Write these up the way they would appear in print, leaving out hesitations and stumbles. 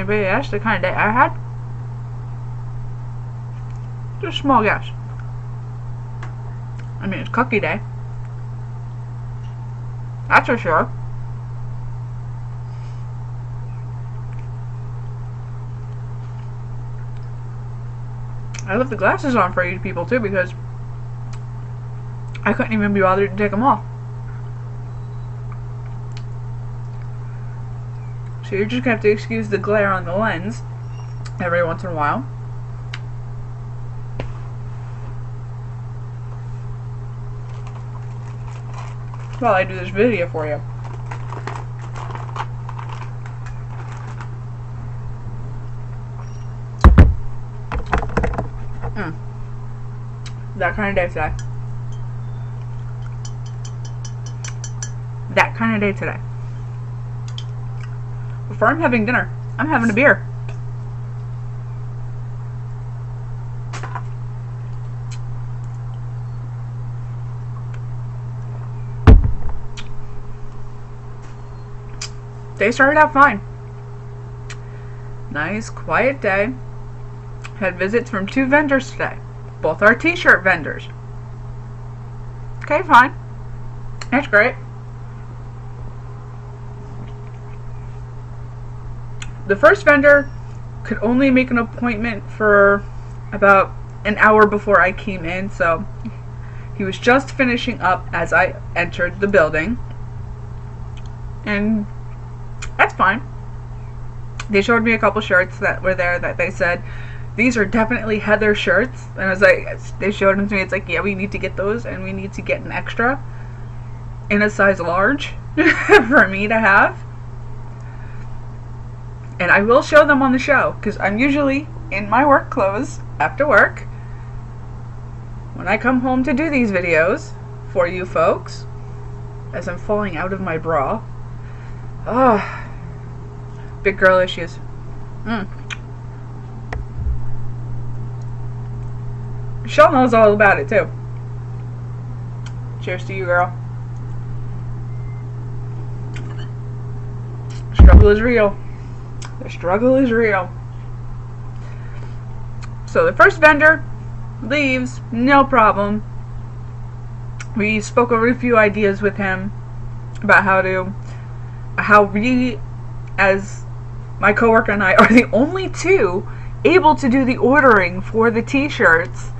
anybody asked the kind of day I had, just a small guess. I mean, it's cookie day. That's for sure. I left the glasses on for you people too because I couldn't even be bothered to take them off. So you're just gonna have to excuse the glare on the lens every once in a while. While I do this video for you. That kind of day today. That kind of day today. Before I'm having dinner, I'm having a beer. Day started out fine. Nice, quiet day. Had visits from 2 vendors today. Both are t-shirt vendors. Okay, fine. That's great. The first vendor could only make an appointment for about an hour before I came in, so he was just finishing up as I entered the building. And that's fine. They showed me a couple shirts that were there that they said, these are definitely Heather shirts. And I was like, they showed them to me. It's like, yeah, we need to get those and we need to get an extra in a size large for me to have. And I will show them on the show because I'm usually in my work clothes after work when I come home to do these videos for you folks as I'm falling out of my bra. Oh, big girl issues. Michelle knows all about it too. Cheers to you, girl. Struggle is real. The struggle is real. So the first vendor leaves, no problem. We spoke over a few ideas with him about how we, as my coworker and I, are the only 2 able to do the ordering for the t-shirts.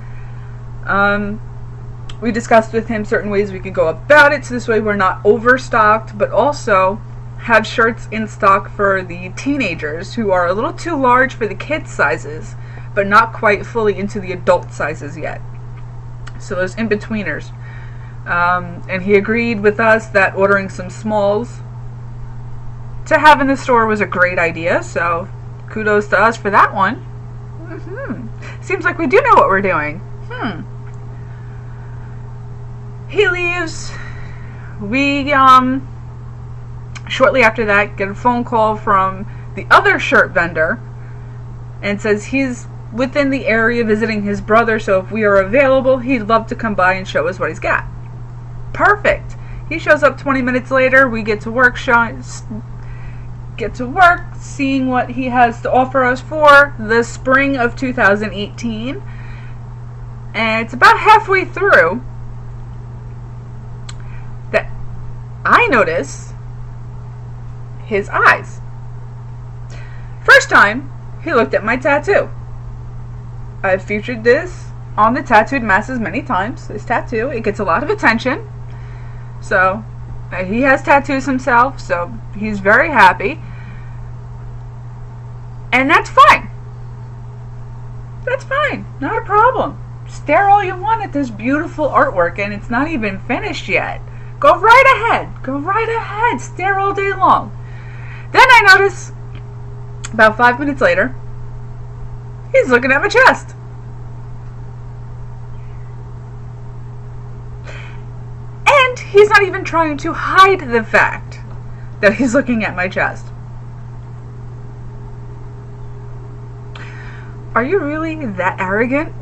We discussed with him certain ways we could go about it, so this way we're not overstocked, but also have shirts in stock for the teenagers who are a little too large for the kids sizes, but not quite fully into the adult sizes yet. So those in-betweeners. And he agreed with us that ordering some smalls to have in the store was a great idea, so kudos to us for that one. Seems like we do know what we're doing. He leaves. We, shortly after that, get a phone call from the other shirt vendor and says he's within the area visiting his brother, so if we are available, he'd love to come by and show us what he's got. Perfect. He shows up 20 minutes later. We get to work seeing what he has to offer us for the spring of 2018. And it's about halfway through that I notice his eyes. First time, he looked at my tattoo. I've featured this on the Tattooed Masses many times. This tattoo, it gets a lot of attention. So, he has tattoos himself, so he's very happy. And that's fine. That's fine. Not a problem. Stare all you want at this beautiful artwork, and it's not even finished yet. Go right ahead. Go right ahead. Stare all day long. Then I notice, about 5 minutes later, he's looking at my chest. And he's not even trying to hide the fact that he's looking at my chest. Are you really that arrogant?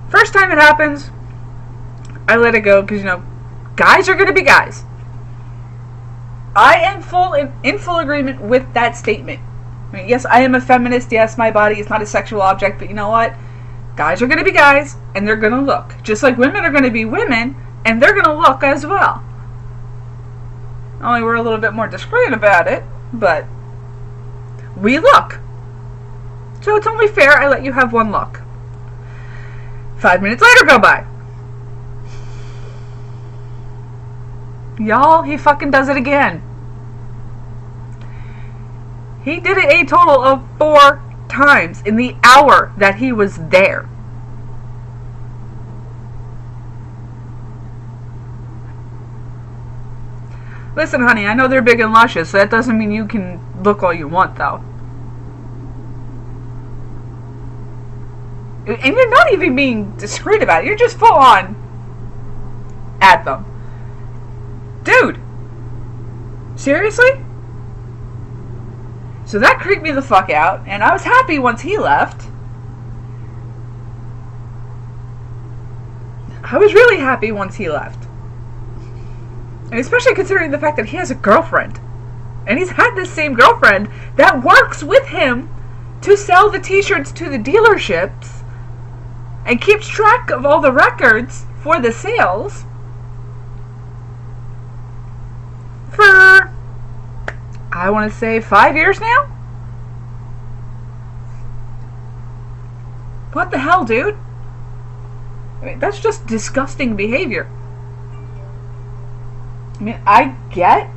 First time it happens, I let it go because, Guys are going to be guys. I am in full agreement with that statement. I mean, yes, I am a feminist. Yes, my body is not a sexual object. But you know what? Guys are going to be guys, and they're going to look. Just like women are going to be women, and they're going to look as well. Only we're a little bit more discreet about it, but we look. So it's only fair I let you have one look. 5 minutes later go by. Y'all, he fucking does it again. He did it a total of 4 times in the hour that he was there. Listen, honey, I know they're big and luscious, so that doesn't mean you can look all you want, though. And you're not even being discreet about it. You're just full on at them. Dude. Seriously? So that creeped me the fuck out, and I was happy once he left. I was really happy once he left. And especially considering the fact that he has a girlfriend. And he's had this same girlfriend that works with him to sell the t-shirts to the dealerships and keeps track of all the records for the sales for, I want to say, 5 years now? What the hell, dude? I mean, that's just disgusting behavior. I mean, I get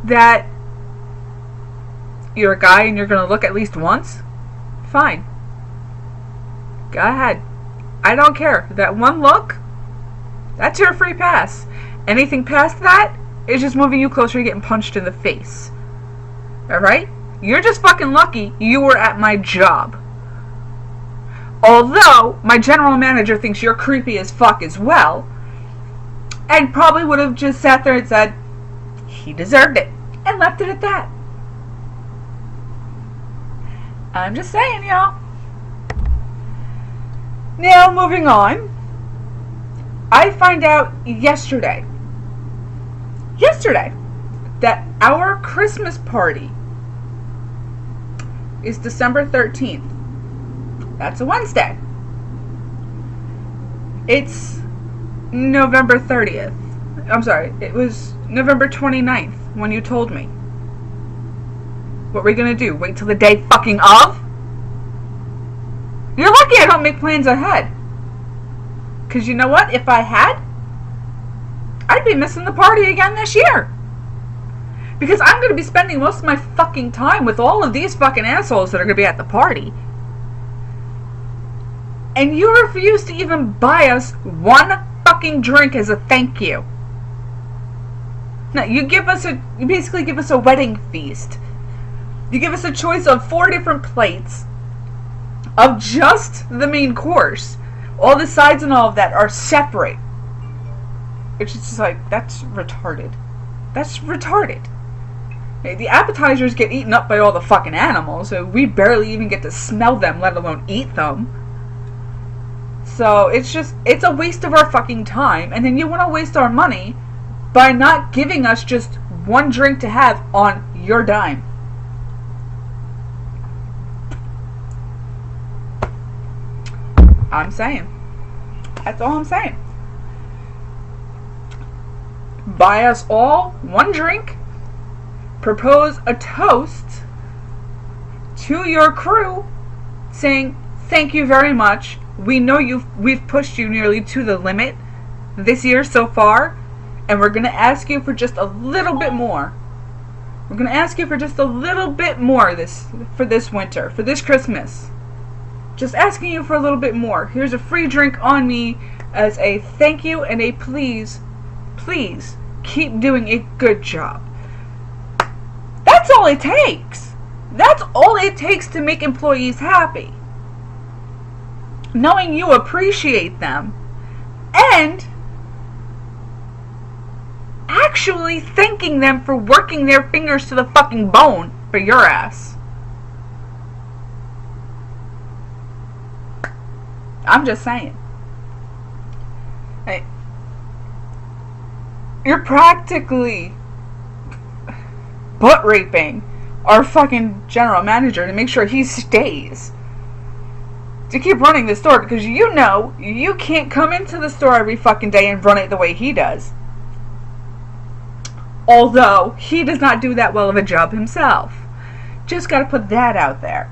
that you're a guy and you're going to look at least once. Fine. Go ahead. I don't care. That one look, that's your free pass. Anything past that is just moving you closer to getting punched in the face. Alright? You're just fucking lucky you were at my job. Although, my general manager thinks you're creepy as fuck as well. And probably would have just sat there and said, he deserved it. And left it at that. I'm just saying, y'all. Now, moving on. I find out yesterday that our Christmas party is December 13th. That's a Wednesday. It's November 30th. I'm sorry, it was November 29th when you told me. What were we gonna do? Wait till the day fucking of? You're lucky I don't make plans ahead. Because you know what? If I had, I'd be missing the party again this year. Because I'm going to be spending most of my fucking time with all of these fucking assholes that are going to be at the party. And you refuse to even buy us one fucking drink as a thank you. Now, you basically give us a wedding feast. You give us a choice of 4 different plates of just the main course. All the sides and all of that are separate. It's just like, that's retarded. That's retarded. The appetizers get eaten up by all the fucking animals, so we barely even get to smell them, let alone eat them. So it's a waste of our fucking time, and then you want to waste our money by not giving us just one drink to have on your dime. I'm saying. That's all I'm saying. Buy us all one drink. Propose a toast to your crew saying, thank you very much. We know we've pushed you nearly to the limit this year so far, and we're going to ask you for just a little bit more. We're going to ask you for just a little bit more for this winter, for this Christmas. Just asking you for a little bit more. Here's a free drink on me as a thank you and a please keep doing a good job. That's all it takes. That's all it takes to make employees happy. Knowing you appreciate them and actually thanking them for working their fingers to the fucking bone for your ass. I'm just saying. Hey, you're practically butt raping our fucking general manager to make sure he stays. To keep running the store, because you know you can't come into the store every fucking day and run it the way he does. Although he does not do that well of a job himself. Just gotta put that out there.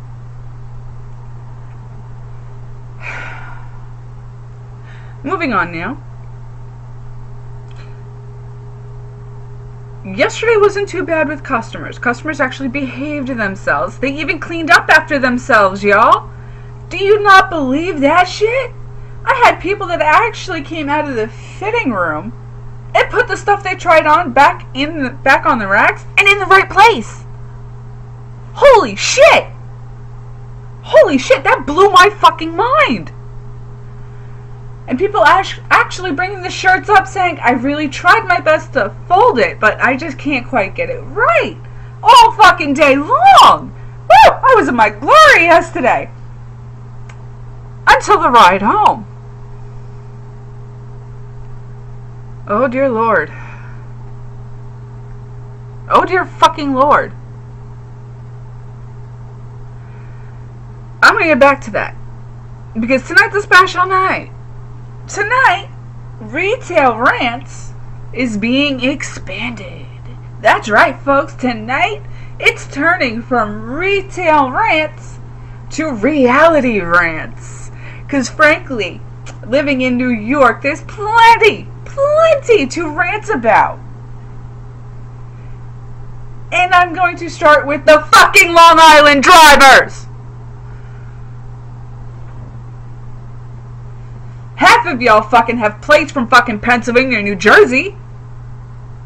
Moving on now. Yesterday wasn't too bad with customers. Customers actually behaved themselves. They even cleaned up after themselves, y'all. Do you not believe that shit? I had people that actually came out of the fitting room and put the stuff they tried on back on the racks and in the right place. Holy shit! Holy shit, that blew my fucking mind. And people actually bringing the shirts up saying, I really tried my best to fold it, but I just can't quite get it right. All fucking day long. Woo! I was in my glory yesterday. Until the ride home. Oh dear Lord. Oh dear fucking Lord. I'm gonna get back to that. Because tonight's a special night. Tonight, Retail Rants is being expanded. That's right, folks. Tonight, it's turning from Retail Rants to Reality Rants. Because frankly, living in New York, there's plenty to rant about. And I'm going to start with the fucking Long Island drivers. Half of y'all fucking have plates from fucking Pennsylvania or New Jersey,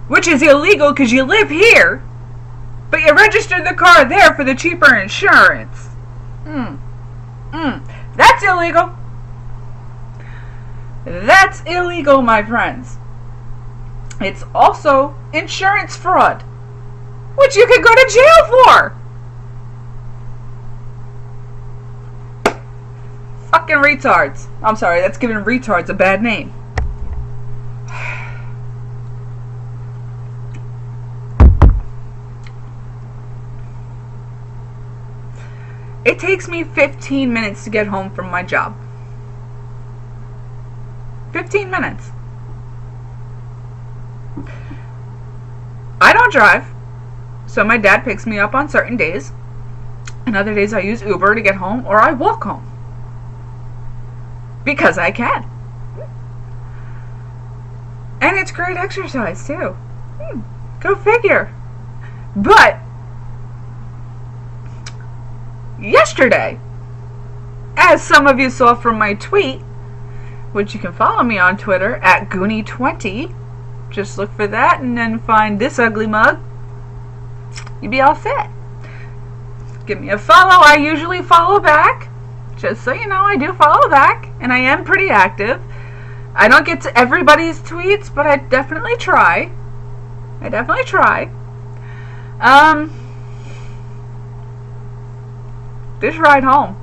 which is illegal because you live here, but you registered the car there for the cheaper insurance. That's illegal. That's illegal, my friends. It's also insurance fraud, which you could go to jail for. Fucking retards. I'm sorry, that's giving retards a bad name. It takes me 15 minutes to get home from my job. 15 minutes. I don't drive, so my dad picks me up on certain days, and other days I use Uber to get home, or I walk home. Because I can. And it's great exercise, too. Go figure. But yesterday, as some of you saw from my tweet, which you can follow me on Twitter at Goonie20, just look for that and then find this ugly mug. You'll be all set. Give me a follow. I usually follow back. Just so you know, I do follow back, and I am pretty active. I don't get to everybody's tweets, but I definitely try. This ride home.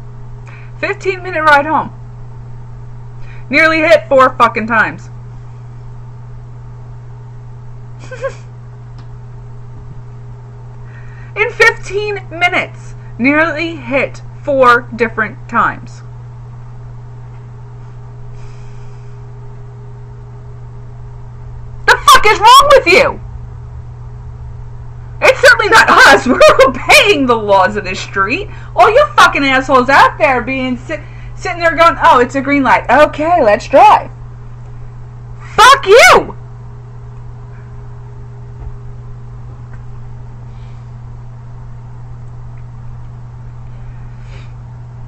15-minute ride home. Nearly hit 4 fucking times. In 15 minutes. Nearly hit 4 different times. The fuck is wrong with you? It's certainly not us. We're obeying the laws of this street. All you fucking assholes out there being sitting there going, oh, it's a green light. Okay, let's drive. Fuck you!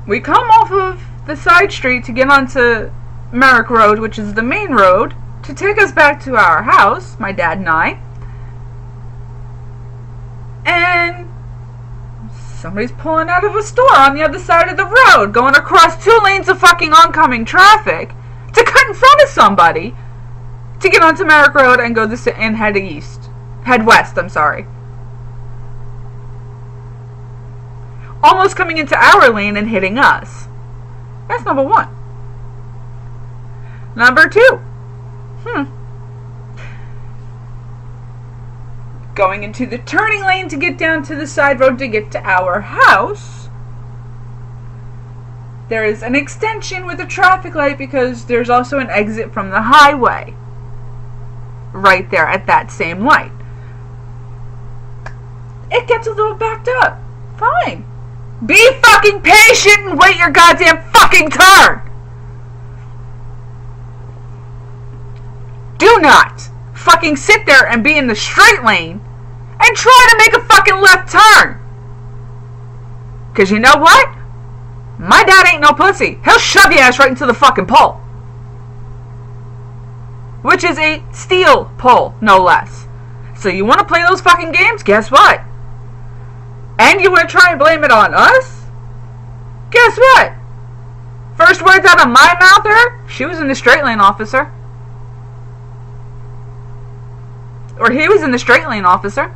We come off of the side street to get onto Merrick Road, which is the main road, to take us back to our house, my dad and I. And somebody's pulling out of a store on the other side of the road, going across 2 lanes of fucking oncoming traffic to cut in front of somebody to get onto Merrick Road and go and head west. I'm sorry. Almost coming into our lane and hitting us. That's number 1. Number 2. Going into the turning lane to get down to the side road to get to our house, there is an extension with a traffic light because there's also an exit from the highway right there at that same light. It gets a little backed up. Fine. Be fucking patient and wait your goddamn fucking turn. Do not fucking sit there and be in the straight lane and try to make a fucking left turn. Because you know what? My dad ain't no pussy. He'll shove your ass right into the fucking pole. Which is a steel pole, no less. So you want to play those fucking games? Guess what? And you want to try and blame it on us? Guess what? First words out of my mouth are, she was in the straight lane, officer. Or he was in the straight lane, officer.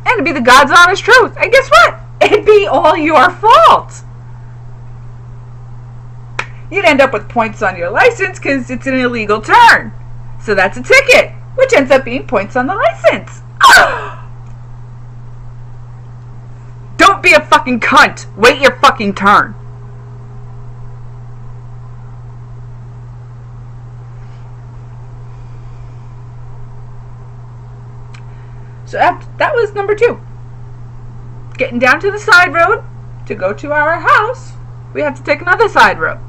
And it'd be the God's honest truth. And guess what? It'd be all your fault. You'd end up with points on your license because it's an illegal turn. So that's a ticket, which ends up being points on the license. Don't be a fucking cunt. Wait your fucking turn. So that was number 2. Getting down to the side road to go to our house, we have to take another side road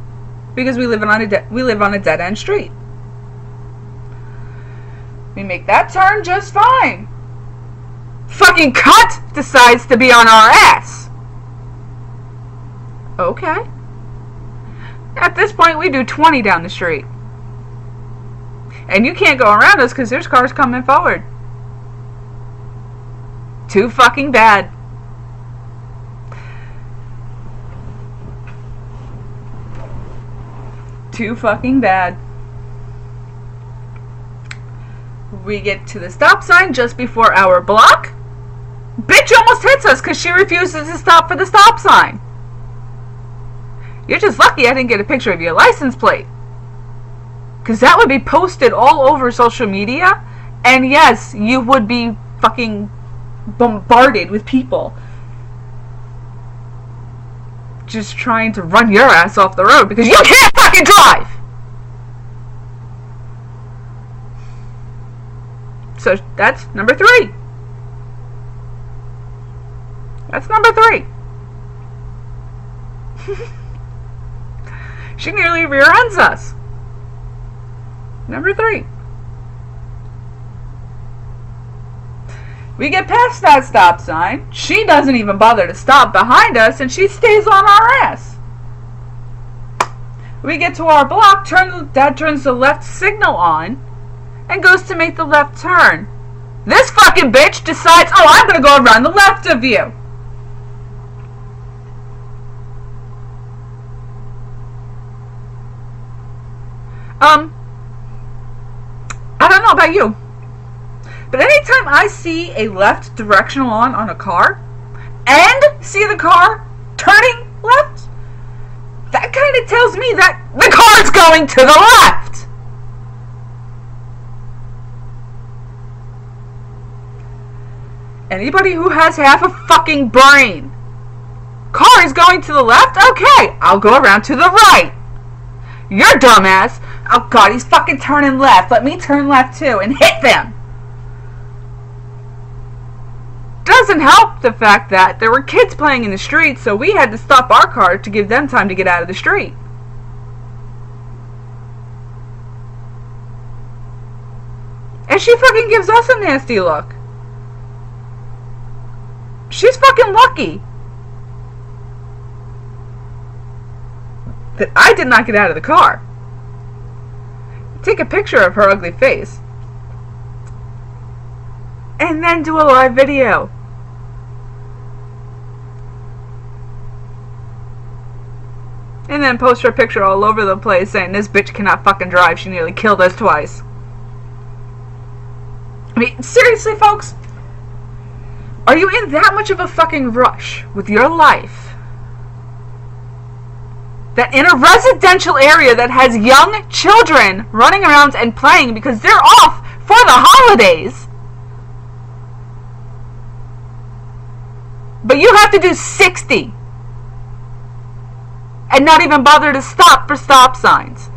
because we live on a dead end street. We make that turn just fine. Fucking cunt decides to be on our ass. Okay. At this point, we do 20 down the street. And you can't go around us because there's cars coming forward. Too fucking bad. Too fucking bad. We get to the stop sign just before our block. Bitch almost hits us because she refuses to stop for the stop sign. You're just lucky I didn't get a picture of your license plate. Because that would be posted all over social media. And yes, you would be fucking bombarded with people just trying to run your ass off the road because you can't fucking drive. So that's number 3. That's number 3. She nearly rear ends us. Number 3. We get past that stop sign. She doesn't even bother to stop behind us, and she stays on our ass. We get to our block. Dad turns the left signal on and goes to make the left turn. This fucking bitch decides, oh, I'm going to go around the left of you. I don't know about you, but anytime I see a left directional on a car and see the car turning left, that kind of tells me that the car's going to the left. Anybody who has half a fucking brain. Car is going to the left? Okay, I'll go around to the right. You're dumbass. Oh god, he's fucking turning left. Let me turn left too and hit them. Doesn't help the fact that there were kids playing in the street, so we had to stop our car to give them time to get out of the street. And she fucking gives us a nasty look. She's fucking lucky that I did not get out of the car. Take a picture of her ugly face and then do a live video. And then post her picture all over the place saying this bitch cannot fucking drive. She nearly killed us twice. I mean, seriously, folks? Are you in that much of a fucking rush with your life that in a residential area that has young children running around and playing because they're off for the holidays, but you have to do 60 and not even bother to stop for stop signs.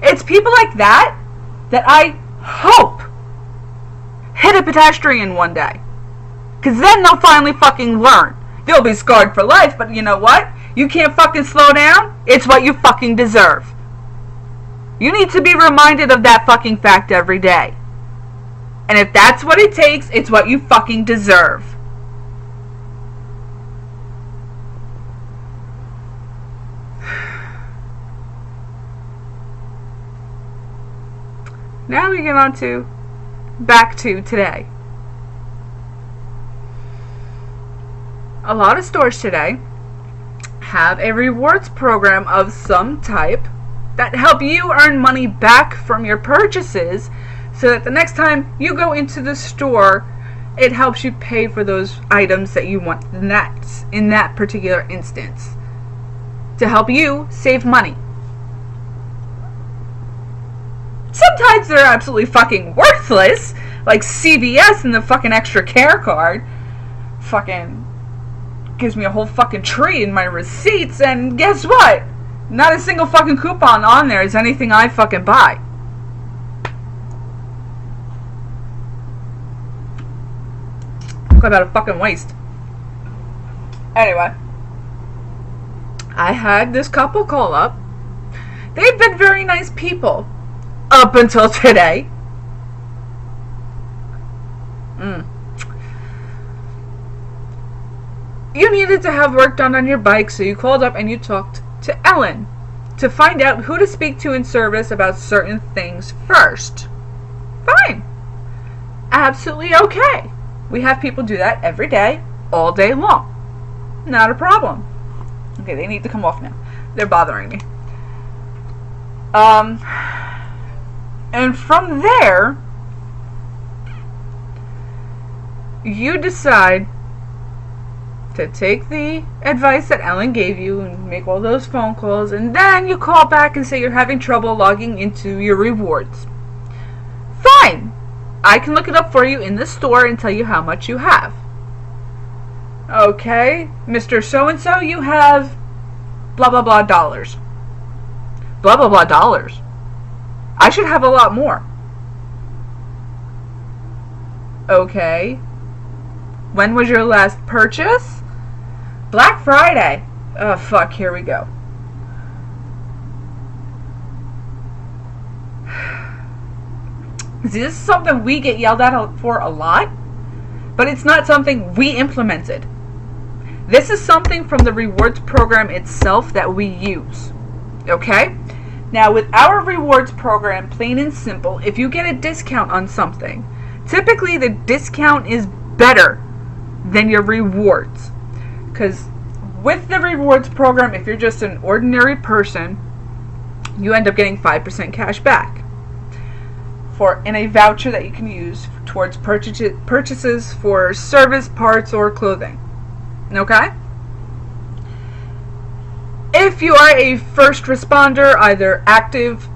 It's people like that that I hope hit a pedestrian one day, because then they'll finally fucking learn. They'll be scarred for life, but you know what? You can't fucking slow down. It's what you fucking deserve. You need to be reminded of that fucking fact every day. And if that's what it takes, it's what you fucking deserve. Now we get on to back to today. A lot of stores today have a rewards program of some type that help you earn money back from your purchases, so that the next time you go into the store, it helps you pay for those items that you want in that particular instance, to help you save money. Sometimes they're absolutely fucking worthless, like CVS and the fucking extra care card. Fucking gives me a whole fucking tree in my receipts, and guess what? Not a single fucking coupon on there is anything I fucking buy. Talk about a fucking waste. Anyway, I had this couple call up. They've been very nice people up until today. You needed to have work done on your bike, so you called up and you talked to Ellen to find out who to speak to in service about certain things first. Fine. Absolutely okay. We have people do that every day, all day long. Not a problem. Okay, they need to come off now. They're bothering me. And from there, you decide to take the advice that Ellen gave you and make all those phone calls, and then you call back and say you're having trouble logging into your rewards. Fine. I can look it up for you in the store and tell you how much you have. Okay, Mr. So-and-so, you have blah blah blah dollars. Blah blah blah dollars. I should have a lot more. Okay. When was your last purchase? Black Friday. Oh, fuck, here we go. This is something we get yelled at for a lot, but it's not something we implemented. This is something from the rewards program itself that we use. Okay? Now, with our rewards program, plain and simple, if you get a discount on something, typically the discount is better than your rewards. Because with the rewards program, if you're just an ordinary person, you end up getting 5% cash back in a voucher that you can use towards purchases for service, parts, or clothing. Okay? If you are a first responder, either active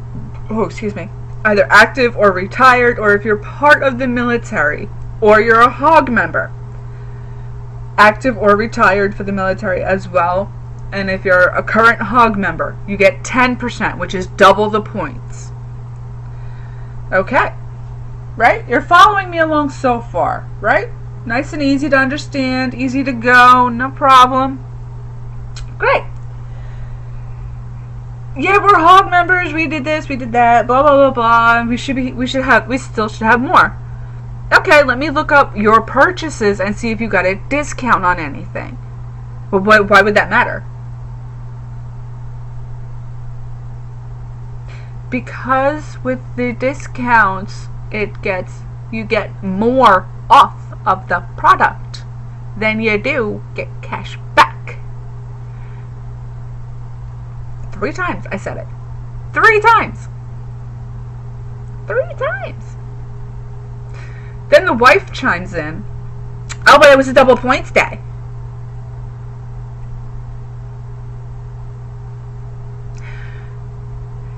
or retired, or if you're part of the military, or you're a HOG member, active or retired for the military as well, and if you're a current HOG member, you get 10%, which is double the points. Okay, right? You're following me along so far, right? Nice and easy to understand, easy to go, no problem. Great. Yeah, we're HOG members, we did this, we did that, blah blah blah blah. We still should have more. Okay, let me look up your purchases and see if you got a discount on anything. Well, why would that matter? Because with the discounts, you get more off of the product than you do get cash back. 3 times I said it. 3 times. 3 times. Then the wife chimes in. Oh, but it was a double points day.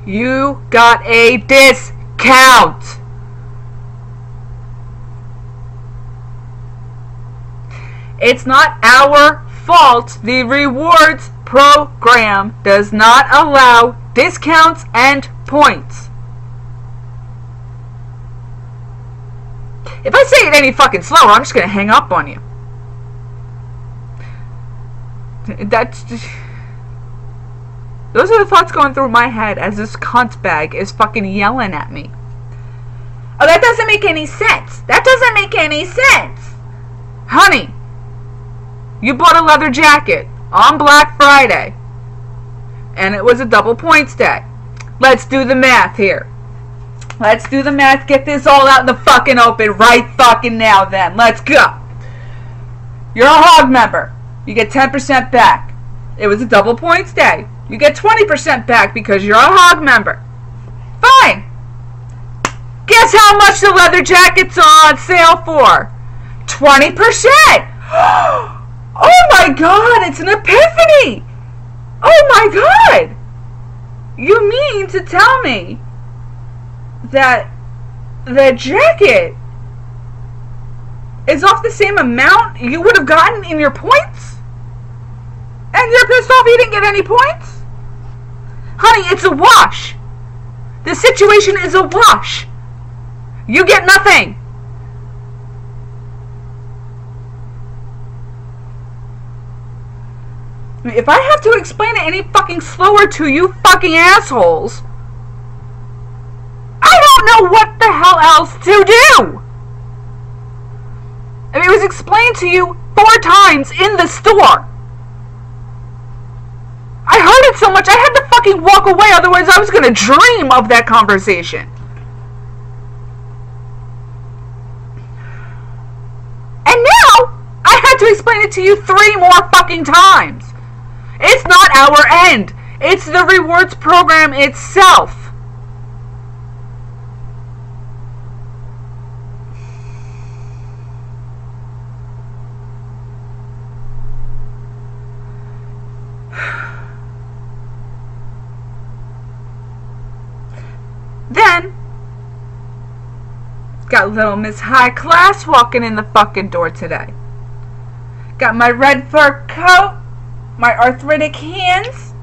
You got a discount. It's not our fault. The rewards program does not allow discounts and points. If I say it any fucking slower, I'm just gonna hang up on you. That's just... Those are the thoughts going through my head as this cunt bag is fucking yelling at me. Oh, that doesn't make any sense. That doesn't make any sense. Honey, you bought a leather jacket on Black Friday, and it was a double points day. Let's do the math here. Let's do the math. Get this all out in the fucking open right fucking now then. Let's go. You're a hog member. You get 10% back. It was a double points day. You get 20% back because you're a hog member. Fine. Guess how much the leather jacket's on sale for? 20%. Oh my god, it's an epiphany. Oh my god. You mean to tell me that the jacket is off the same amount you would have gotten in your points? And you're pissed off you didn't get any points? Honey, it's a wash. The situation is a wash. You get nothing. If I have to explain it any fucking slower to you fucking assholes, I don't know what the hell else to do. I mean, it was explained to you 4 times in the store. I heard it so much I had to fucking walk away, otherwise I was gonna dream of that conversation. And now I had to explain it to you 3 more fucking times. It's not our end. It's the rewards program itself. Then, got little Miss High Class walking in the fucking door today. Got my red fur coat, my arthritic hands.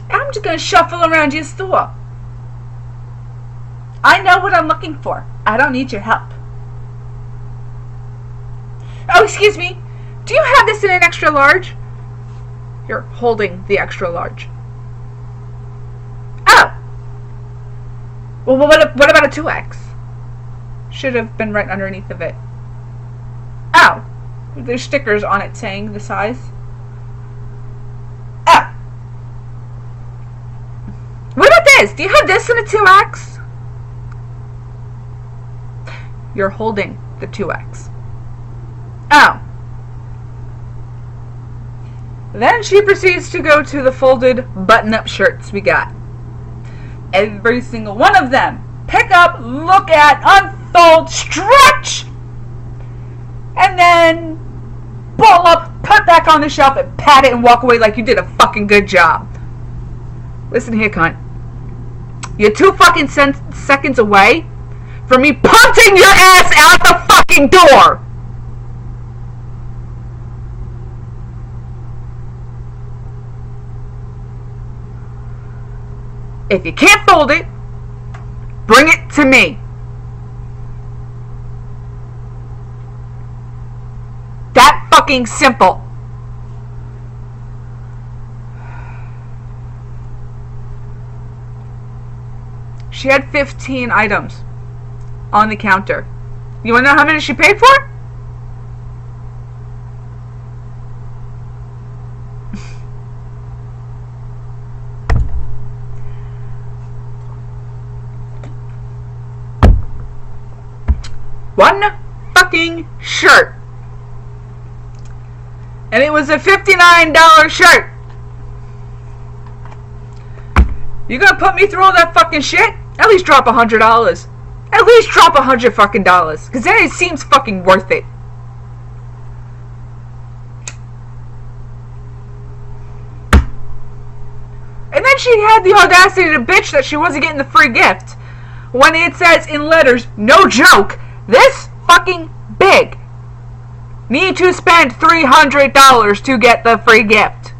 I'm just gonna shuffle around your store. I know what I'm looking for. I don't need your help. Oh, excuse me. Do you have this in an extra large? You're holding the extra large. Oh. Well, what about a 2X? Should have been right underneath of it. Oh. There's stickers on it saying the size. Oh. What about this? Do you have this in a 2X? You're holding the 2X. Oh. Then she proceeds to go to the folded button-up shirts we got. Every single one of them. Pick up, look at, unfold, stretch, and then ball up, put back on the shelf, and pat it and walk away like you did a fucking good job. Listen here, cunt. You're 2 fucking seconds away from me punching your ass out the fucking door. If you can't fold it, bring it to me. That fucking simple. She had 15 items on the counter. You want to know how many she paid for? One fucking shirt. And it was a $59 shirt. You gonna put me through all that fucking shit? At least drop $100. At least drop $100 fucking dollars. Because then it seems fucking worth it. And then she had the audacity to bitch that she wasn't getting the free gift. When it says in letters, no joke, this fucking big, need to spend $300 to get the free gift.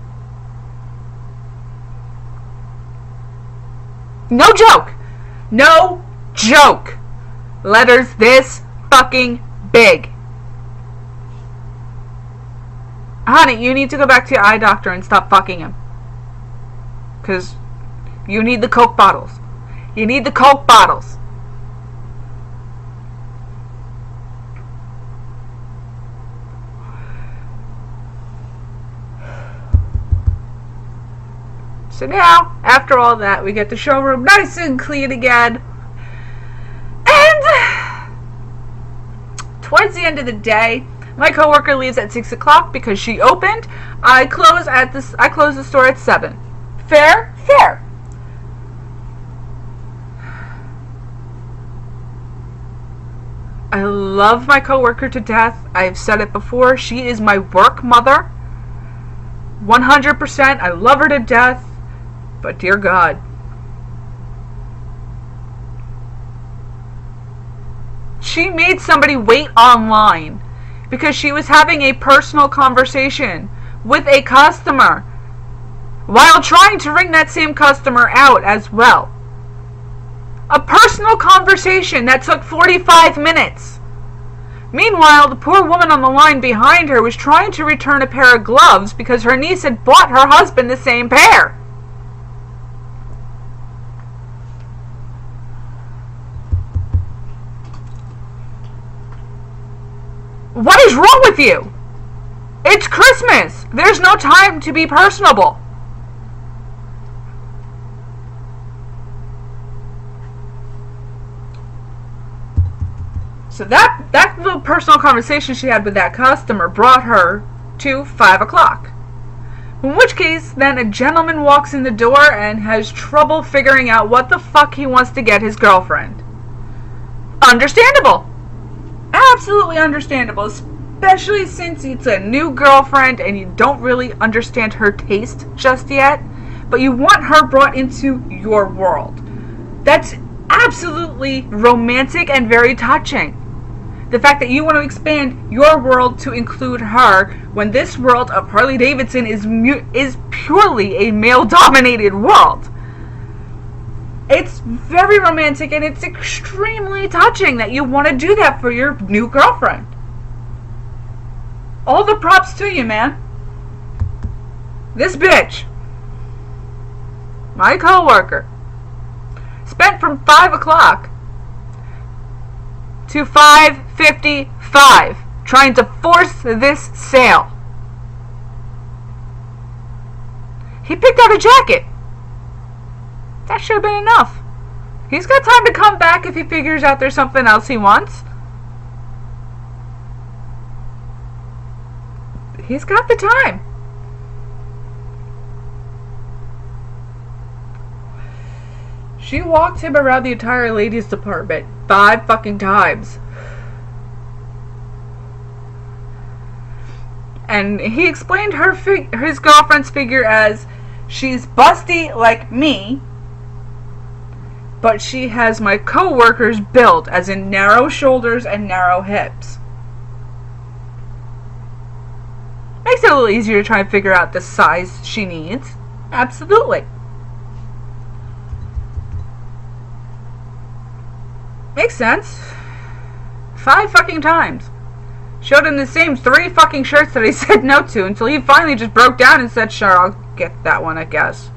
No joke. No joke. Letters this fucking big. Honey, you need to go back to your eye doctor and stop fucking him. Because you need the Coke bottles. You need the Coke bottles. So now, after all that, we get the showroom nice and clean again. And towards the end of the day, my coworker leaves at 6 o'clock because she opened. I close the store at 7. Fair? Fair. I love my coworker to death. I've said it before. She is my work mother. 100%. I love her to death. But dear God, she made somebody wait online because she was having a personal conversation with a customer while trying to ring that same customer out as well. A personal conversation that took 45 minutes. Meanwhile, the poor woman on the line behind her was trying to return a pair of gloves because her niece had bought her husband the same pair. What is wrong with you? It's Christmas. There's no time to be personable. So that little personal conversation she had with that customer brought her to 5 o'clock. In which case, then a gentleman walks in the door and has trouble figuring out what the fuck he wants to get his girlfriend. Understandable. Absolutely understandable, especially since it's a new girlfriend and you don't really understand her taste just yet, but you want her brought into your world. That's absolutely romantic and very touching. The fact that you want to expand your world to include her when this world of Harley Davidson is purely a male-dominated world. It's very romantic and it's extremely touching that you want to do that for your new girlfriend. All the props to you, man. This bitch, my coworker, spent from 5 o'clock to 5:55 trying to force this sale. He picked out a jacket. That should have been enough. He's got time to come back if he figures out there's something else he wants. He's got the time. She walked him around the entire ladies department 5 fucking times. And he explained his girlfriend's figure as she's busty like me, but she has my co-worker's build, as in narrow shoulders and narrow hips. Makes it a little easier to try and figure out the size she needs. Absolutely. Makes sense. 5 fucking times. Showed him the same 3 fucking shirts that he said no to until he finally just broke down and said, sure, I'll get that one, I guess.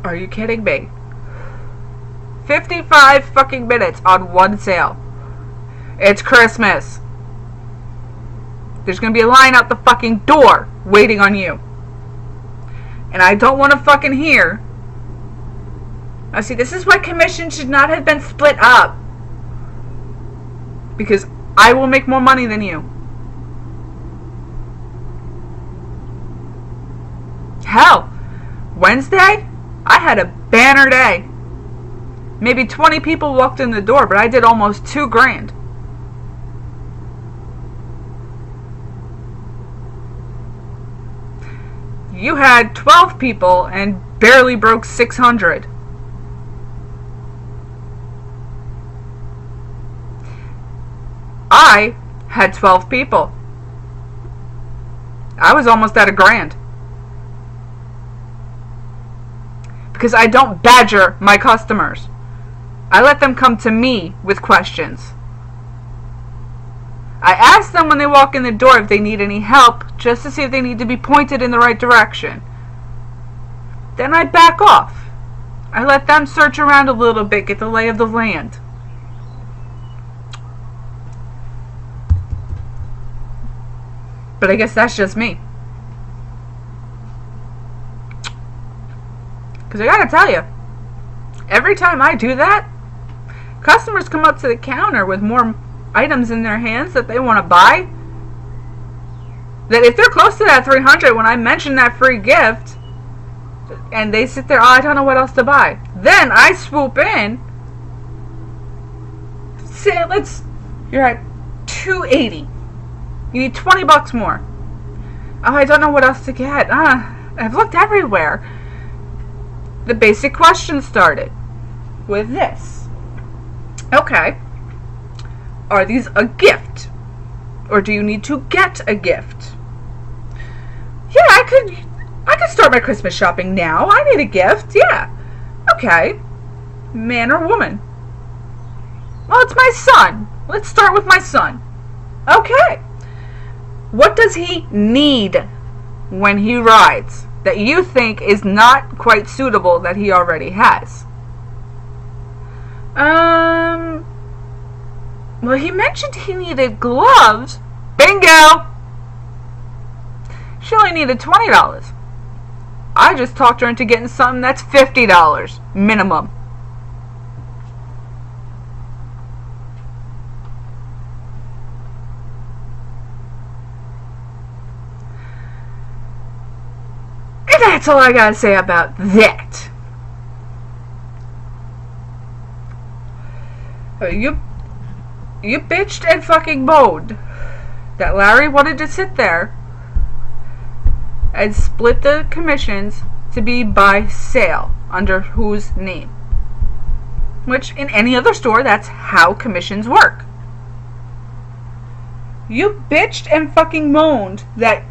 Are you kidding me? 55 fucking minutes on one sale. It's Christmas. There's gonna be a line out the fucking door waiting on you. And I don't want to fucking hear. Now see, this is why commission should not have been split up. Because I will make more money than you. Hell, Wednesday, I had a banner day. Maybe 20 people walked in the door, but I did almost $2,000. You had 12 people and barely broke 600. I had 12 people. I was almost at $1,000. Because I don't badger my customers. I let them come to me with questions. I ask them when they walk in the door if they need any help, just to see if they need to be pointed in the right direction. Then I back off. I let them search around a little bit, get the lay of the land. But I guess that's just me. Because I gotta tell you, every time I do that, customers come up to the counter with more items in their hands that they want to buy. That if they're close to that 300, when I mention that free gift, and they sit there, oh, I don't know what else to buy. Then I swoop in. Say, you're at 280. You need 20 bucks more. Oh, I don't know what else to get. I've looked everywhere. The basic question started with this. Okay. Are these a gift? Or do you need to get a gift? Yeah, I could start my Christmas shopping now. I need a gift. Yeah. Okay. Man or woman? Well, it's my son. Let's start with my son. Okay. What does he need when he rides that you think is not quite suitable that he already has? Well, he mentioned he needed gloves. Bingo! She only needed $20. I just talked her into getting something that's $50 minimum. And that's all I gotta say about that. You bitched and fucking moaned that Larry wanted to sit there and split the commissions to be by sale under whose name. Which in any other store, that's how commissions work. You bitched and fucking moaned that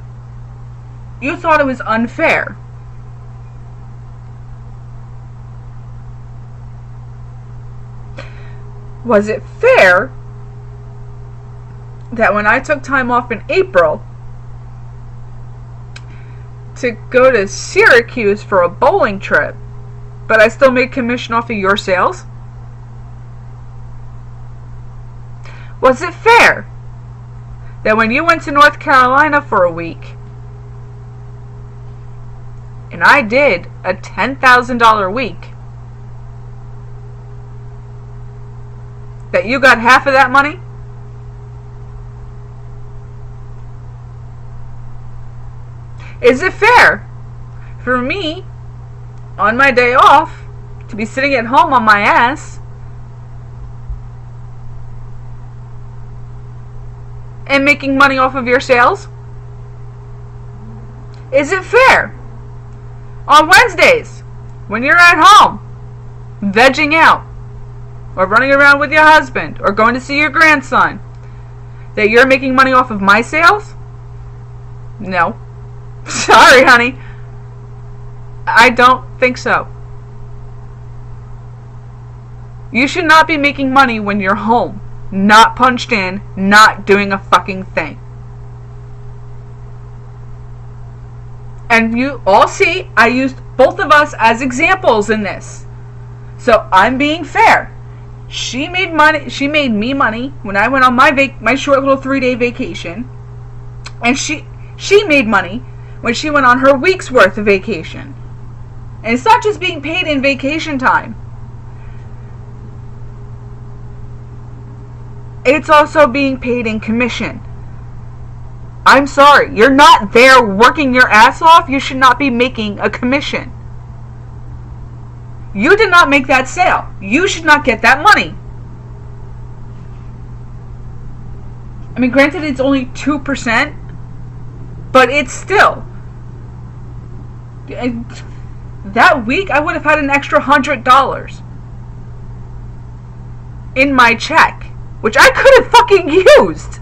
you thought it was unfair. Was it fair that when I took time off in April to go to Syracuse for a bowling trip, but I still made commission off of your sales? Was it fair that when you went to North Carolina for a week and I did a $10,000 week, that you got half of that money? Is it fair for me, on my day off, to be sitting at home on my ass and making money off of your sales? Is it fair on Wednesdays, when you're at home, vegging out, or running around with your husband, or going to see your grandson, that you're making money off of my sales? No. Sorry, honey. I don't think so. You should not be making money when you're home, not punched in, not doing a fucking thing. And you all see, I used both of us as examples in this. So I'm being fair. She made money. She made me money when I went on my short little 3-day vacation, and she made money when she went on her week's worth of vacation. And it's not just being paid in vacation time. It's also being paid in commission. I'm sorry, you're not there working your ass off. You should not be making a commission. You did not make that sale. You should not get that money. I mean, granted, it's only 2%, but it's still. That week, I would have had an extra $100 in my check, which I could have fucking used.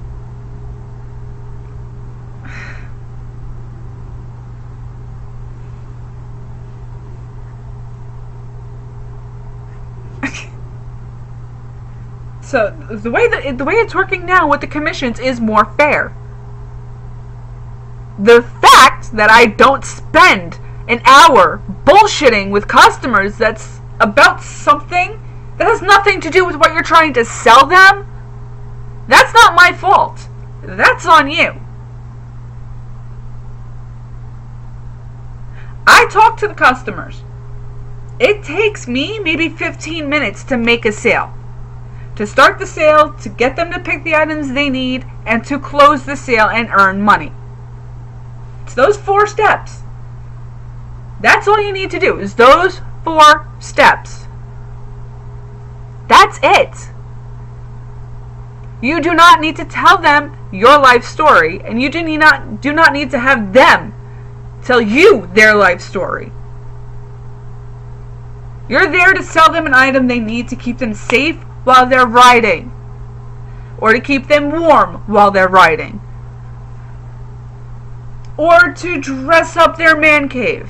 So the way it's working now with the commissions is more fair. The fact that I don't spend an hour bullshitting with customers that's about something that has nothing to do with what you're trying to sell them, that's not my fault. That's on you. I talk to the customers. It takes me maybe 15 minutes to make a sale. To start the sale, to get them to pick the items they need, and to close the sale and earn money. It's those 4 steps. That's all you need to do, is those 4 steps. That's it. You do not need to tell them your life story, and you do not need to have them tell you their life story. You're there to sell them an item they need to keep them safe while they're riding, or to keep them warm while they're riding, or to dress up their man cave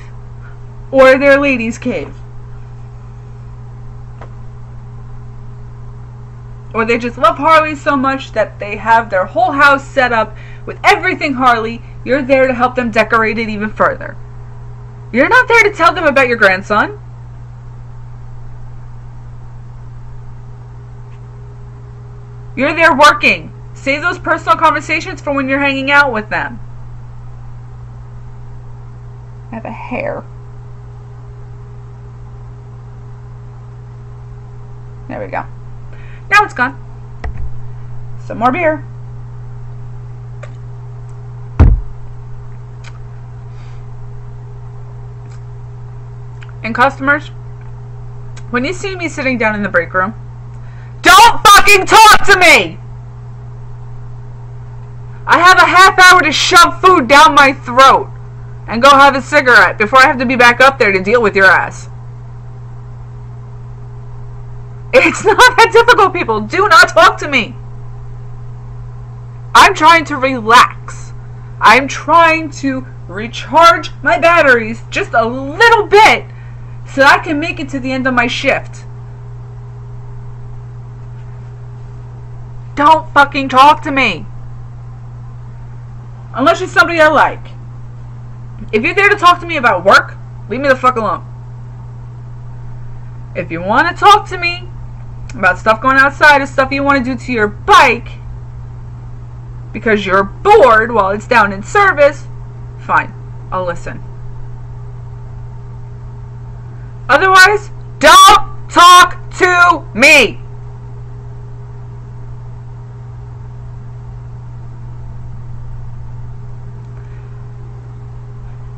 or their ladies cave, or they just love Harley so much that they have their whole house set up with everything Harley. You're there to help them decorate it even further. You're not there to tell them about your grandson. You're there working. Save those personal conversations for when you're hanging out with them. I have a hair. There we go. Now it's gone. Some more beer. And customers, when you see me sitting down in the break room, don't fucking talk to me! I have a half hour to shove food down my throat and go have a cigarette before I have to be back up there to deal with your ass. It's not that difficult, people. Do not talk to me. I'm trying to relax. I'm trying to recharge my batteries just a little bit so that I can make it to the end of my shift. Don't fucking talk to me. Unless you're somebody I like. If you're there to talk to me about work, leave me the fuck alone. If you want to talk to me about stuff going outside or stuff you want to do to your bike because you're bored while it's down in service, fine, I'll listen. Otherwise, don't talk to me.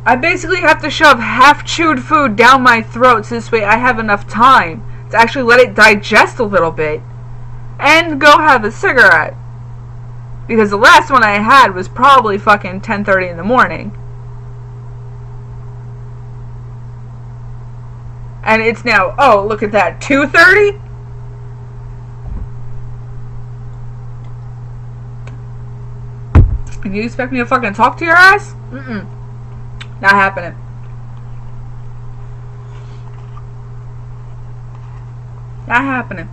I basically have to shove half-chewed food down my throat so this way I have enough time to actually let it digest a little bit and go have a cigarette. Because the last one I had was probably fucking 10:30 in the morning. And it's now, oh, look at that, 2:30? And you expect me to fucking talk to your ass? Mm-mm. Not happening. Not happening.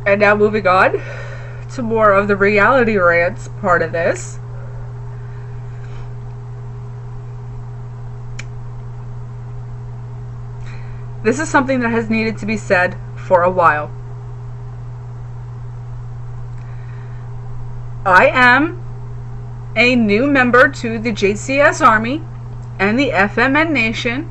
And now moving on to more of the reality rants part of this. This is something that has needed to be said for a while. I am a new member to the JCS Army and the FMN Nation.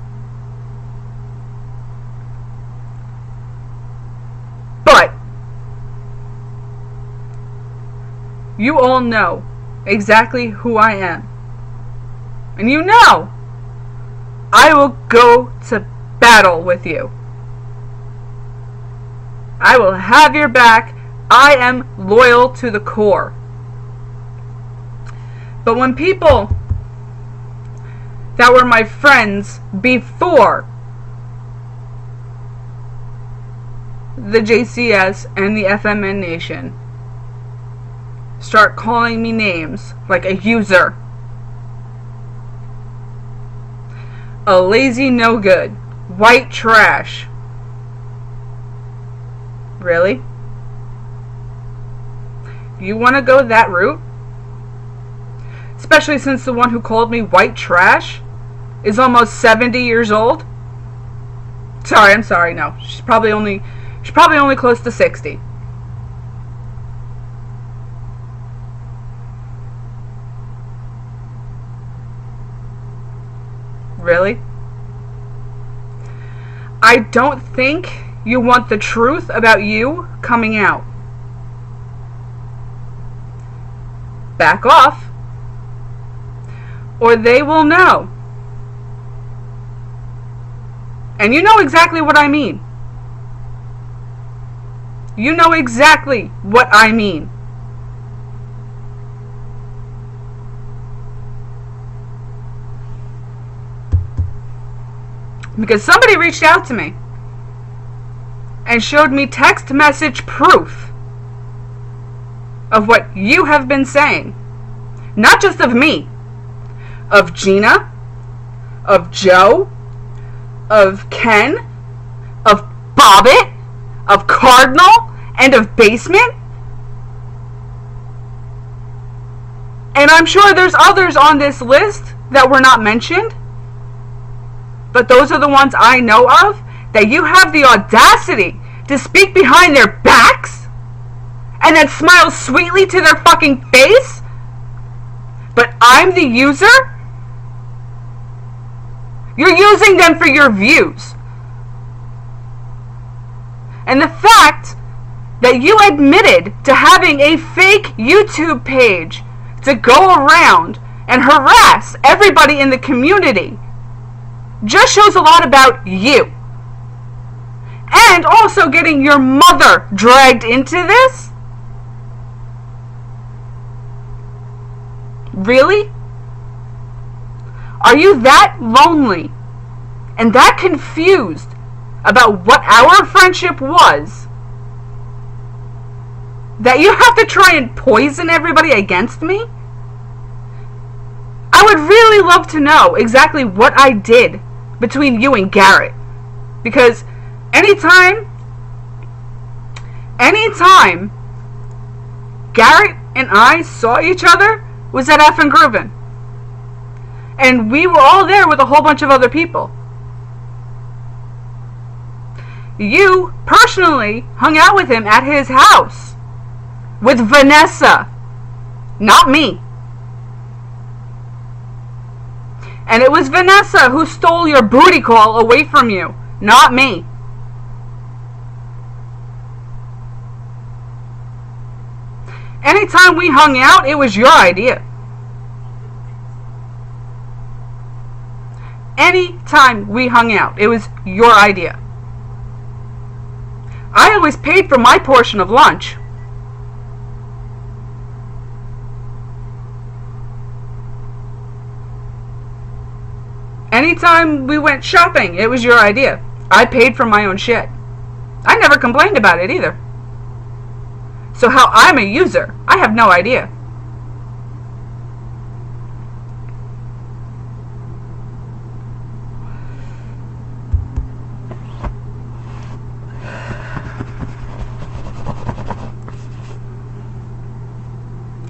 You all know exactly who I am. And you know I will go to battle with you. I will have your back. I am loyal to the core. But when people that were my friends before the JCS and the FMN Nation start calling me names like a user, a lazy no good, white trash. Really? You want to go that route? Especially since the one who called me white trash is almost 70 years old? I'm sorry, no. She's probably only close to 60. Really? I don't think you want the truth about you coming out. Back off, or they will know. And you know exactly what I mean. You know exactly what I mean. Because somebody reached out to me and showed me text message proof of what you have been saying. Not just of me, of Gina, of Joe, of Ken, of Bobbit, of Cardinal, and of Basement. And I'm sure there's others on this list that were not mentioned. But those are the ones I know of that you have the audacity to speak behind their backs and then smile sweetly to their fucking face. But I'm the user? You're using them for your views. And the fact that you admitted to having a fake YouTube page to go around and harass everybody in the community just shows a lot about you. And also getting your mother dragged into this? Really? Are you that lonely and that confused about what our friendship was that you have to try and poison everybody against me? I would really love to know exactly what I did between you and Garrett. Because anytime Garrett and I saw each other was at effing Groovin'. And we were all there with a whole bunch of other people. You personally hung out with him at his house with Vanessa, not me. And it was Vanessa who stole your booty call away from you, not me. Anytime we hung out, it was your idea. Anytime we hung out, it was your idea. I always paid for my portion of lunch. Anytime we went shopping, it was your idea. I paid for my own shit. I never complained about it either. So how I'm a user, I have no idea.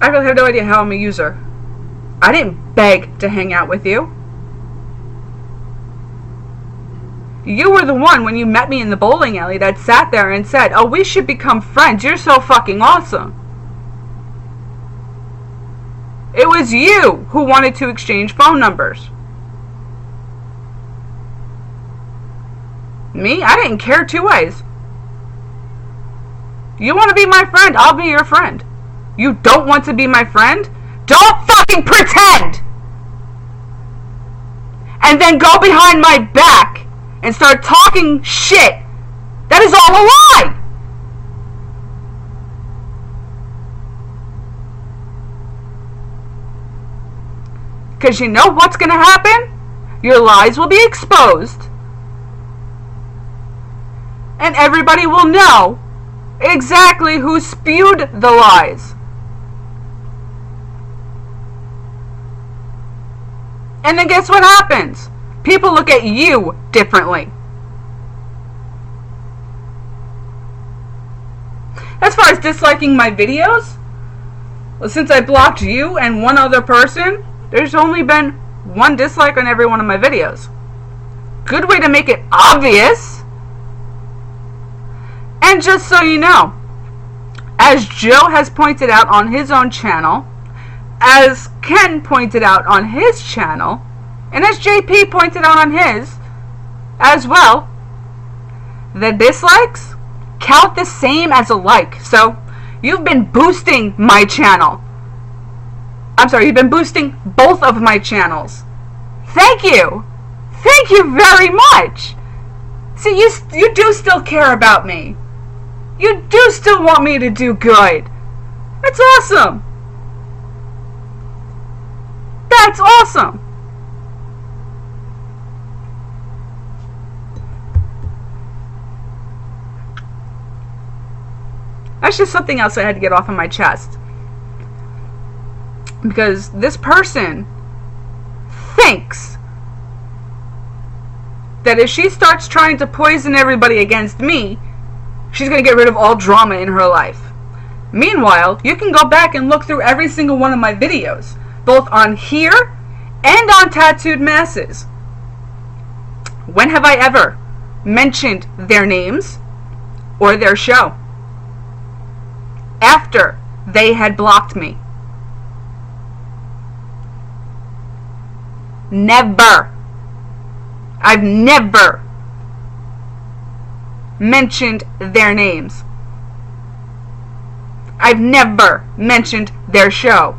I really have no idea how I'm a user. I didn't beg to hang out with you. You were the one when you met me in the bowling alley that sat there and said, "Oh, we should become friends. You're so fucking awesome." It was you who wanted to exchange phone numbers. Me? I didn't care two ways. You want to be my friend? I'll be your friend. You don't want to be my friend? Don't fucking pretend! And then go behind my back and start talking shit. That is all a lie! Because you know what's going to happen? Your lies will be exposed. And everybody will know exactly who spewed the lies. And then guess what happens? People look at you differently. As far as disliking my videos, well, since I blocked you and one other person, there's only been one dislike on every one of my videos. Good way to make it obvious. And just so you know, as Joe has pointed out on his own channel, as Ken pointed out on his channel, and as JP pointed out on his as well, the dislikes count the same as a like. So you've been boosting my channel. I'm sorry, you've been boosting both of my channels. Thank you. Thank you very much. See, you do still care about me. You do still want me to do good. That's awesome. That's awesome. That's just something else I had to get off of my chest. Because this person thinks that if she starts trying to poison everybody against me, she's going to get rid of all drama in her life. Meanwhile, you can go back and look through every single one of my videos, both on here and on Tattooed Masses. When have I ever mentioned their names or their show after they had blocked me? Never. I've never mentioned their names. I've never mentioned their show.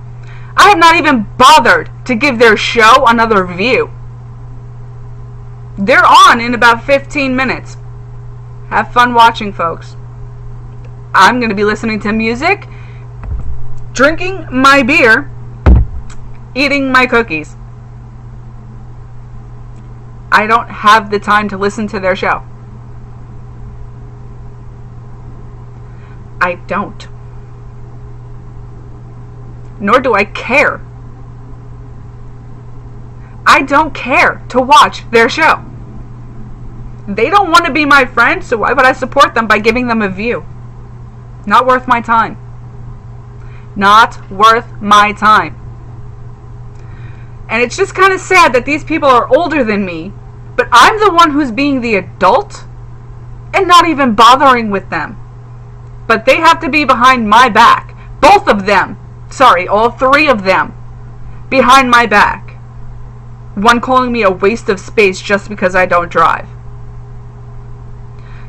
I have not even bothered to give their show another view. They're on in about 15 minutes. Have fun watching, folks. I'm going to be listening to music, drinking my beer, eating my cookies. I don't have the time to listen to their show. I don't. Nor do I care. I don't care to watch their show. They don't want to be my friend, so why would I support them by giving them a view? Not worth my time. Not worth my time. And it's just kind of sad that these people are older than me, but I'm the one who's being the adult and not even bothering with them. But they have to be behind my back. Both of them. Sorry, all three of them. Behind my back. One calling me a waste of space just because I don't drive.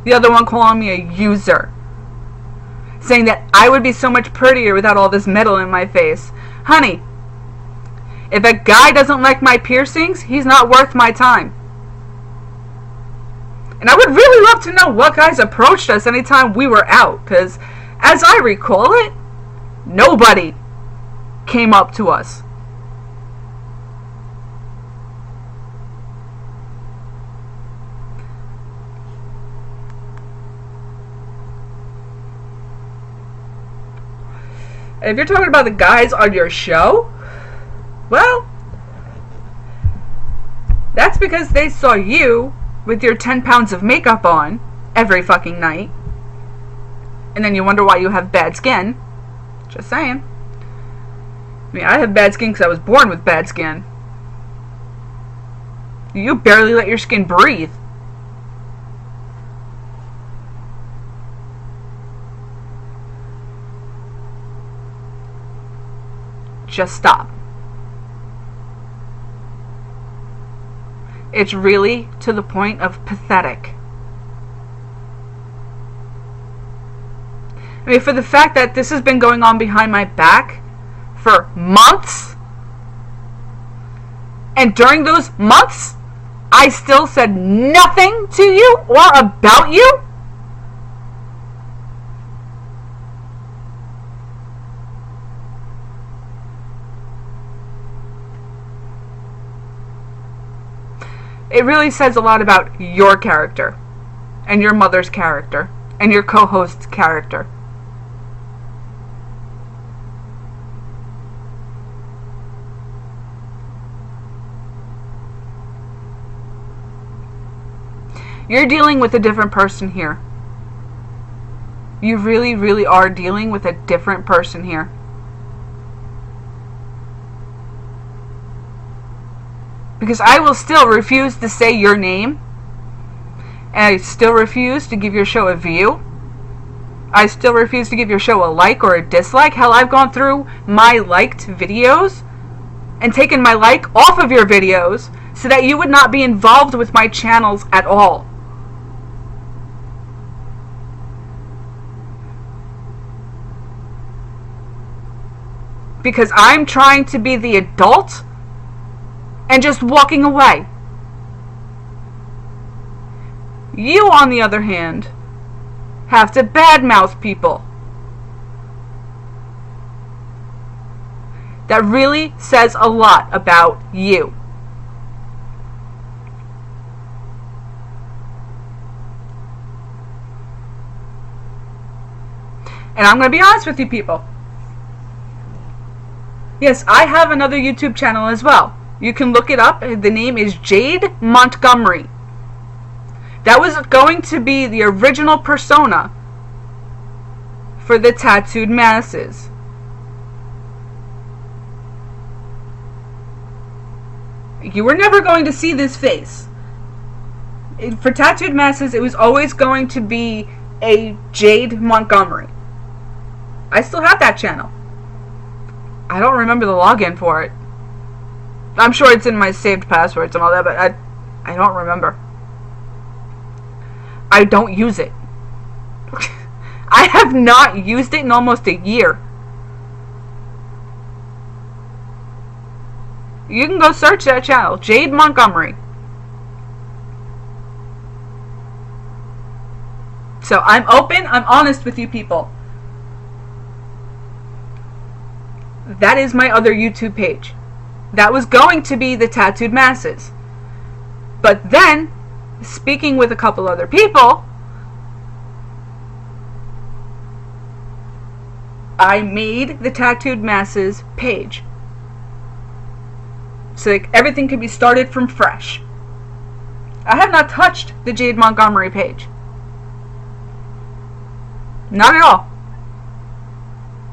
The other one calling me a user. Saying that I would be so much prettier without all this metal in my face. Honey, if a guy doesn't like my piercings, he's not worth my time. And I would really love to know what guys approached us anytime we were out, because as I recall it, nobody came up to us. And if you're talking about the guys on your show, well, that's because they saw you with your 10 pounds of makeup on every fucking night. And then you wonder why you have bad skin. Just saying. I mean, I have bad skin because I was born with bad skin. You barely let your skin breathe. Just stop. It's really to the point of pathetic. I mean, for the fact that this has been going on behind my back for months, and during those months, I still said nothing to you or about you? It really says a lot about your character, and your mother's character, and your co-host's character. You're dealing with a different person here. You really, really are dealing with a different person here. Because I will still refuse to say your name. And I still refuse to give your show a view. I still refuse to give your show a like or a dislike. Hell, I've gone through my liked videos and taken my like off of your videos so that you would not be involved with my channels at all. Because I'm trying to be the adult and just walking away. You, on the other hand, have to badmouth people. That really says a lot about you. And I'm going to be honest with you people. Yes, I have another YouTube channel as well. You can look it up. The name is Jade Montgomery. That was going to be the original persona for the tattooed masses. You were never going to see this face. For tattooed masses, it was always going to be a Jade Montgomery. I still have that channel. I don't remember the login for it. I'm sure it's in my saved passwords and all that, but I don't remember. I don't use it. I have not used it in almost a year. You can go search that channel, Jade Montgomery. So I'm open, I'm honest with you people. That is my other YouTube page. That was going to be the Tattooed Masses. But then, speaking with a couple other people, I made the Tattooed Masses page. So like, everything can be started from fresh. I have not touched the Jade Montgomery page. Not at all.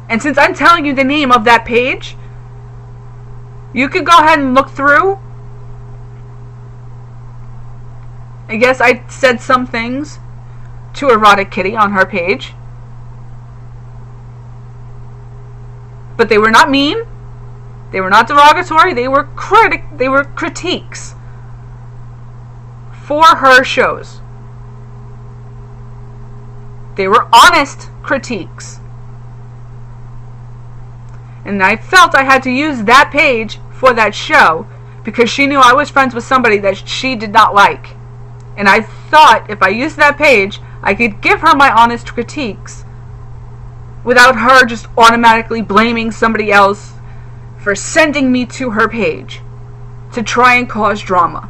And since I'm telling you the name of that page, you could go ahead and look through. I guess I said some things to Erotic Kitty on her page. But they were not mean. They were not derogatory. They were critiques for her shows. They were honest critiques. And I felt I had to use that page for that show because she knew I was friends with somebody that she did not like. And I thought if I used that page, I could give her my honest critiques without her just automatically blaming somebody else for sending me to her page to try and cause drama.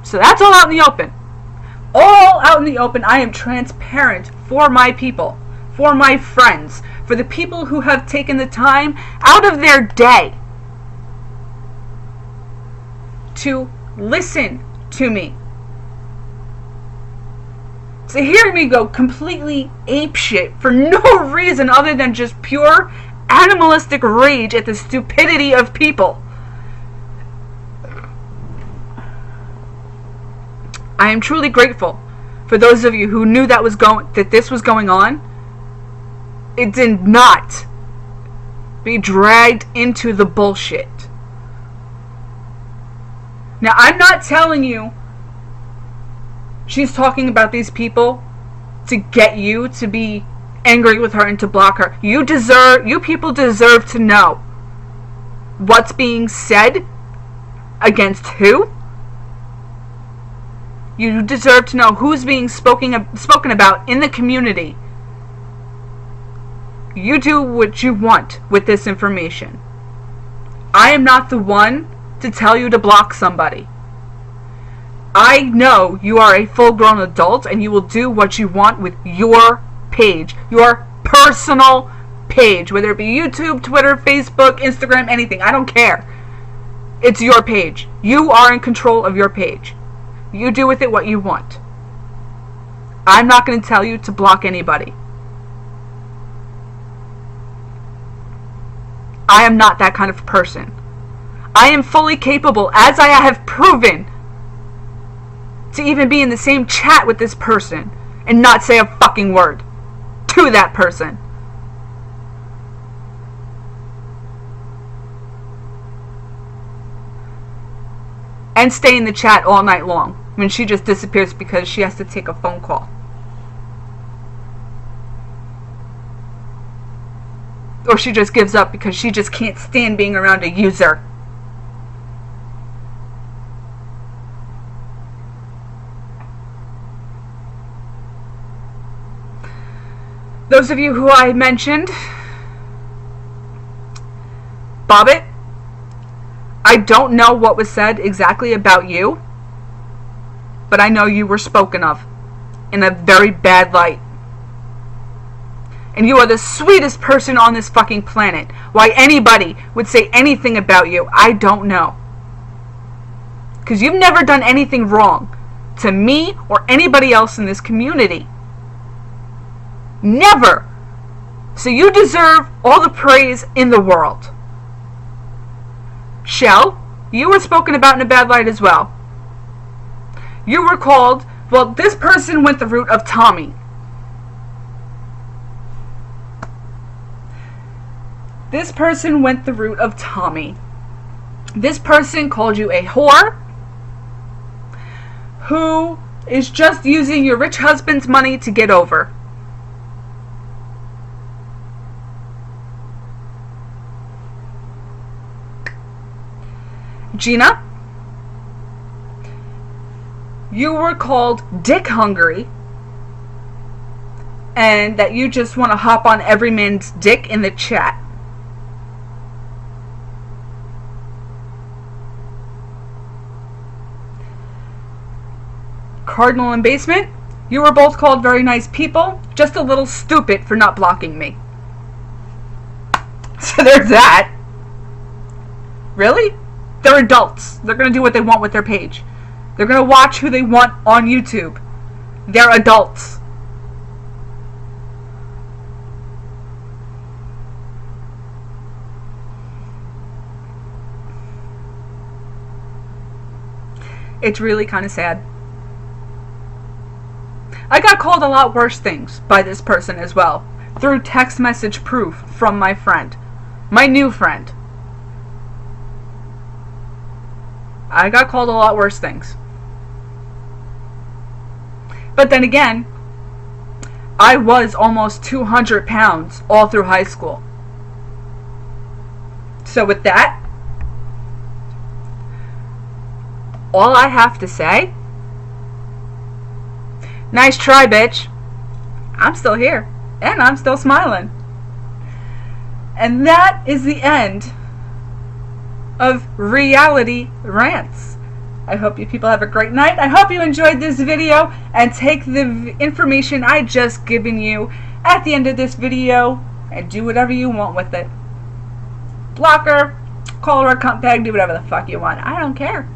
So that's all out in the open. All out in the open. I am transparent for my people, for my friends, for the people who have taken the time out of their day to listen to me. To hear me go completely apeshit for no reason other than just pure animalistic rage at the stupidity of people. I am truly grateful for those of you who knew that this was going on. It did not be dragged into the bullshit. Now, I'm not telling you she's talking about these people to get you to be angry with her and to block her. You people deserve to know what's being said against who. You deserve to know who's being spoken about in the community. You do what you want with this information. I am not the one to tell you to block somebody. I know you are a full-grown adult and you will do what you want with your page, your personal page, whether it be YouTube, Twitter, Facebook, Instagram, anything. I don't care. It's your page. You are in control of your page. You do with it what you want. I'm not going to tell you to block anybody. I am not that kind of person. I am fully capable, as I have proven, to even be in the same chat with this person and not say a fucking word to that person. And stay in the chat all night long when she just disappears because she has to take a phone call. Or she just gives up because she just can't stand being around a user. Those of you who I mentioned, Bobbit, I don't know what was said exactly about you, but I know you were spoken of in a very bad light. And you are the sweetest person on this fucking planet. Why anybody would say anything about you, I don't know. Because you've never done anything wrong to me or anybody else in this community. Never. So you deserve all the praise in the world. Shell, you were spoken about in a bad light as well. You were called, well, this person went the route of Tommy. This person went the route of Tommy. This person called you a whore who is just using your rich husband's money to get over. Gina, you were called dick hungry, and that you just want to hop on every man's dick in the chat. Cardinal and Basement, you were both called very nice people, just a little stupid for not blocking me. So there's that. Really? They're adults. They're going to do what they want with their page. They're going to watch who they want on YouTube. They're adults. It's really kind of sad. I got called a lot worse things by this person as well, through text message proof from my friend. My new friend. I got called a lot worse things. But then again, I was almost 200 pounds all through high school. So with that, all I have to say, nice try, bitch. I'm still here, and I'm still smiling. And that is the end of Reality Rants. I hope you people have a great night. I hope you enjoyed this video and take the information I just given you at the end of this video and do whatever you want with it. Block her, call her a cunt bag, do whatever the fuck you want. I don't care.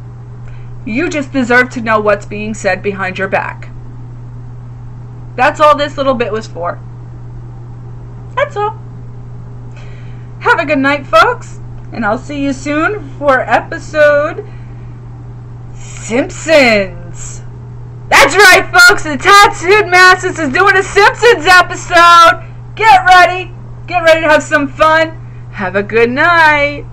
You just deserve to know what's being said behind your back. That's all this little bit was for. That's all. Have a good night, folks. And I'll see you soon for episode Simpsons. That's right, folks. The Tattooed Masses is doing a Simpsons episode. Get ready. Get ready to have some fun. Have a good night.